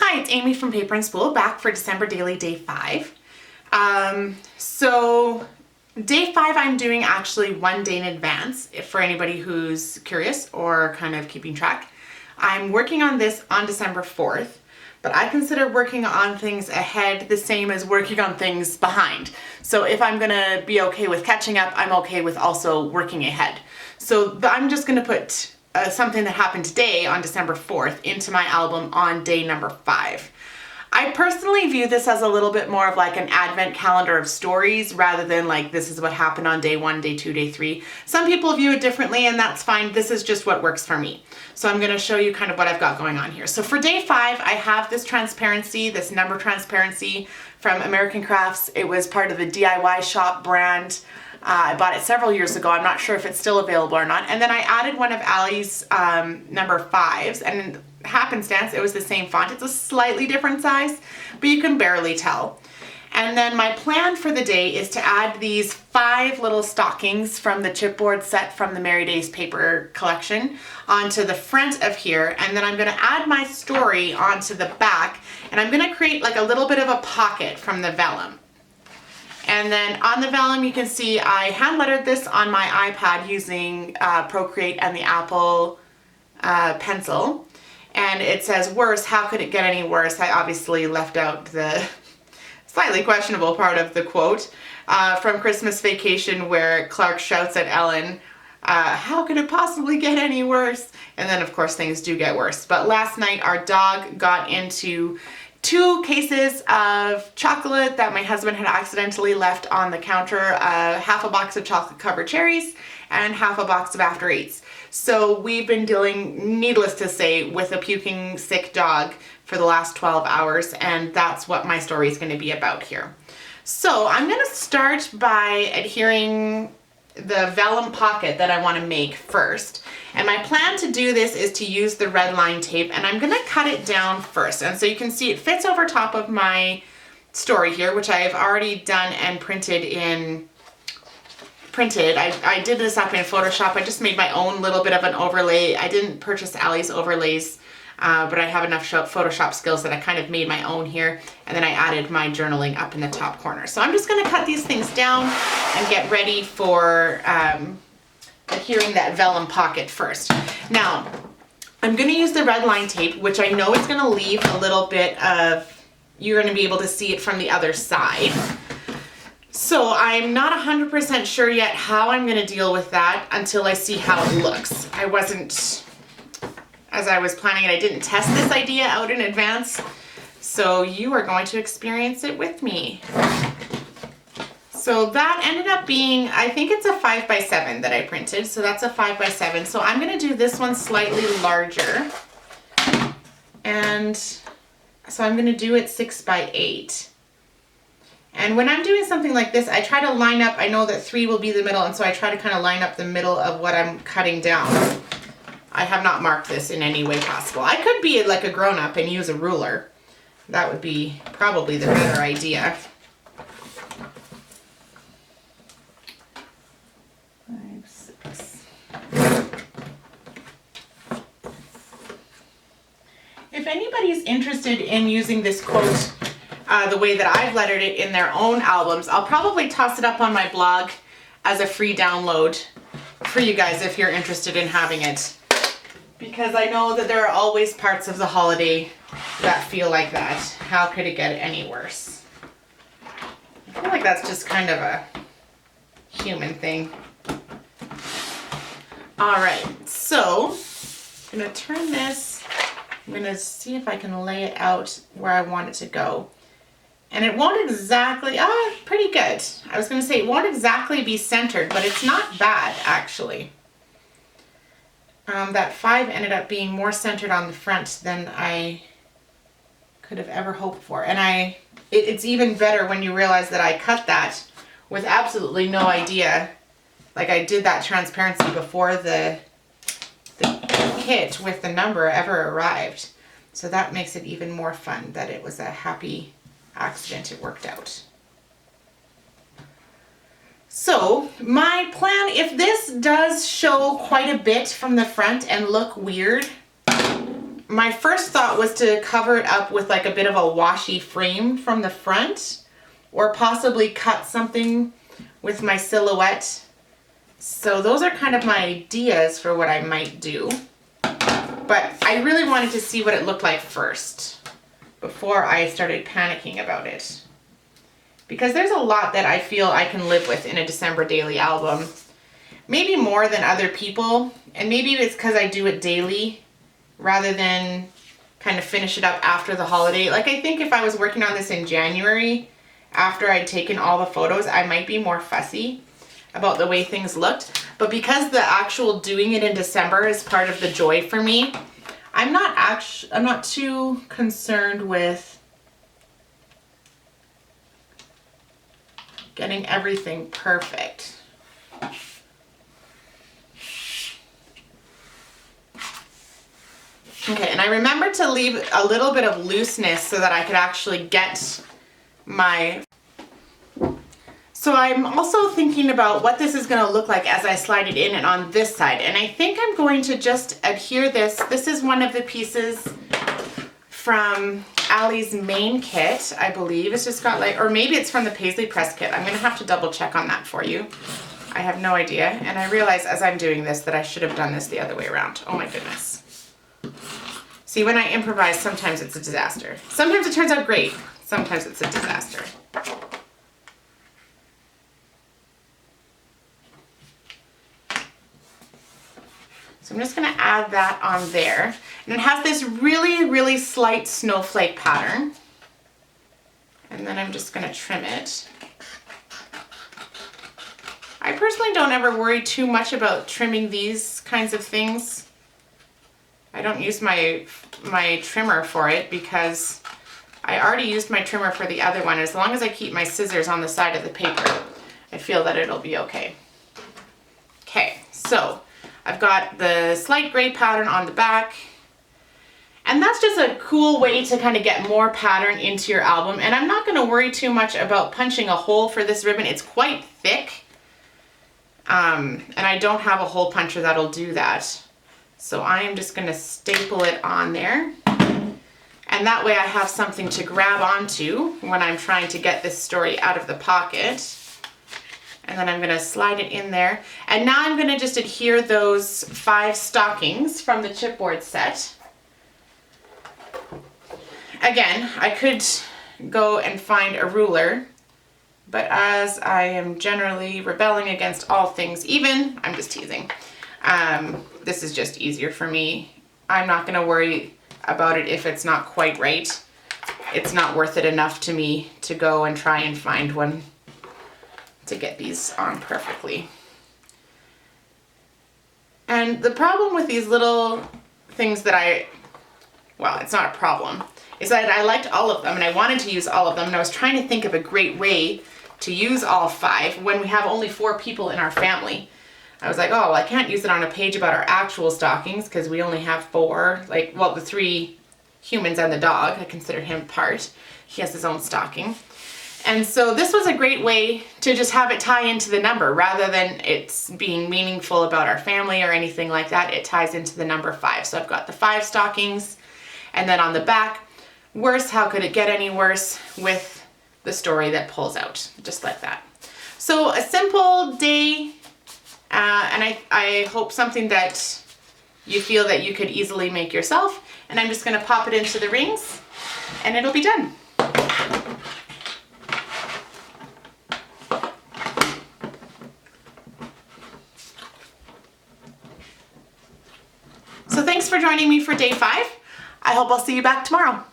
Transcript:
Hi, it's Amy from Paper and Spool, back for December Daily Day 5. So Day 5 I'm doing actually one day in advance, for anybody who's curious or kind of keeping track. I'm working on this on December 4th, but I consider working on things ahead the same as working on things behind. So if I'm gonna be okay with catching up, I'm okay with also working ahead. So I'm just gonna put something that happened today on December 4th into my album on day number 5. I personally view this as a little bit more of like an advent calendar of stories rather than like this is what happened on day 1, day 2, day 3. Some people view it differently and that's fine. This is just what works for me. So I'm going to show you kind of what I've got going on here. So for day 5, I have this transparency, this number transparency from American Crafts. It was part of the DIY shop brand. I bought it several years ago. I'm not sure if it's still available or not. And then I added one of Allie's number 5s, and happenstance, it was the same font. It's a slightly different size, but you can barely tell. And then my plan for the day is to add these 5 little stockings from the chipboard set from the Merry Days paper collection onto the front of here. And then I'm going to add my story onto the back, and I'm going to create like a little bit of a pocket from the vellum. And then on the vellum, you can see I hand lettered this on my iPad using Procreate and the Apple pencil. And it says, worse, how could it get any worse? I obviously left out the slightly questionable part of the quote from Christmas Vacation where Clark shouts at Ellen, how could it possibly get any worse? And then of course things do get worse. But last night our dog got into 2 cases of chocolate that my husband had accidentally left on the counter, half a box of chocolate covered cherries and half a box of After Eights. So we've been dealing, needless to say, with a puking sick dog for the last 12 hours, and that's what my story is going to be about here. So I'm going to start by adhering the vellum pocket that I want to make first. And my plan to do this is to use the red line tape, and I'm going to cut it down first. And so you can see it fits over top of my story here, which I have already done and printed. I did this up in Photoshop. I just made my own little bit of an overlay. I didn't purchase Allie's overlays, but I have enough Photoshop skills that I kind of made my own here. And then I added my journaling up in the top corner. So I'm just going to cut these things down and get ready for adhering that vellum pocket first. Now, I'm going to use the red line tape, which I know is going to leave a little bit of, you're going to be able to see it from the other side. So I'm not 100% sure yet how I'm going to deal with that until I see how it looks. I wasn't, as I was planning it, I didn't test this idea out in advance. So you are going to experience it with me. So that ended up being, I think it's a 5x7 that I printed. So that's a 5x7. So I'm going to do this one slightly larger. And so I'm going to do it 6x8. And when I'm doing something like this, I try to line up, I know that 3 will be the middle, and so I try to kind of line up the middle of what I'm cutting down. I have not marked this in any way possible. I could be like a grown-up and use a ruler. That would be probably the better idea. 5, 6. If anybody's interested in using this quote the way that I've lettered it in their own albums, I'll probably toss it up on my blog as a free download for you guys if you're interested in having it. Because I know that there are always parts of the holiday that feel like that. How could it get any worse? I feel like that's just kind of a human thing. Alright, so I'm going to turn this, I'm going to see if I can lay it out where I want it to go. And it won't exactly, pretty good. I was going to say it won't exactly be centered, but it's not bad actually. That 5 ended up being more centered on the front than I could have ever hoped for. And it's even better when you realize that I cut that with absolutely no idea. Like I did that transparency before the kit with the number ever arrived. So that makes it even more fun that it was a happy accident. It worked out. So my plan, if this does show quite a bit from the front and look weird, my first thought was to cover it up with like a bit of a washi frame from the front, or possibly cut something with my silhouette. So those are kind of my ideas for what I might do. But I really wanted to see what it looked like first before I started panicking about it. Because there's a lot that I feel I can live with in a December daily album. Maybe more than other people, and maybe it's because I do it daily rather than kind of finish it up after the holiday. Like, I think if I was working on this in January, after I'd taken all the photos, I might be more fussy about the way things looked. But because the actual doing it in December is part of the joy for me, I'm not too concerned with getting everything perfect. Okay, and I remembered to leave a little bit of looseness so that I could actually get my... So I'm also thinking about what this is going to look like as I slide it in and on this side. And I think I'm going to just adhere this. This is one of the pieces from Ali's main kit, I believe. It's just got like, or maybe it's from the Paisley Press kit. I'm going to have to double check on that for you. I have no idea. And I realize as I'm doing this that I should have done this the other way around. Oh my goodness. See, when I improvise, sometimes it's a disaster. Sometimes it turns out great. Sometimes it's a disaster. So I'm just going to add that on there. And it has this really, really slight snowflake pattern. And then I'm just going to trim it. I personally don't ever worry too much about trimming these kinds of things. I don't use my trimmer for it because I already used my trimmer for the other one. As long as I keep my scissors on the side of the paper, I feel that it'll be okay. Okay, so I've got the slight gray pattern on the back, and that's just a cool way to kind of get more pattern into your album. And I'm not going to worry too much about punching a hole for this ribbon. It's quite thick, and I don't have a hole puncher that'll do that. So I am just going to staple it on there, and that way I have something to grab onto when I'm trying to get this story out of the pocket. And then I'm going to slide it in there. And now I'm going to just adhere those 5 stockings from the chipboard set. Again, I could go and find a ruler, but as I am generally rebelling against all things even, I'm just teasing. This is just easier for me. I'm not going to worry about it if it's not quite right. It's not worth it enough to me to go and try and find one to get these on perfectly. And the problem with these little things that well, it's not a problem, is that I liked all of them and I wanted to use all of them, and I was trying to think of a great way to use all 5 when we have only 4 people in our family. I was like, oh, well, I can't use it on a page about our actual stockings because we only have 4, like, well, the 3 humans and the dog. I consider him part. He has his own stocking. And so this was a great way to just have it tie into the number rather than it's being meaningful about our family or anything like that. It ties into the number 5. So I've got the 5 stockings, and then on the back, worse, how could it get any worse, with the story that pulls out, just like that. So a simple day, and I hope something that you feel that you could easily make yourself. And I'm just going to pop it into the rings and it'll be done. So thanks for joining me for day 5. I hope I'll see you back tomorrow.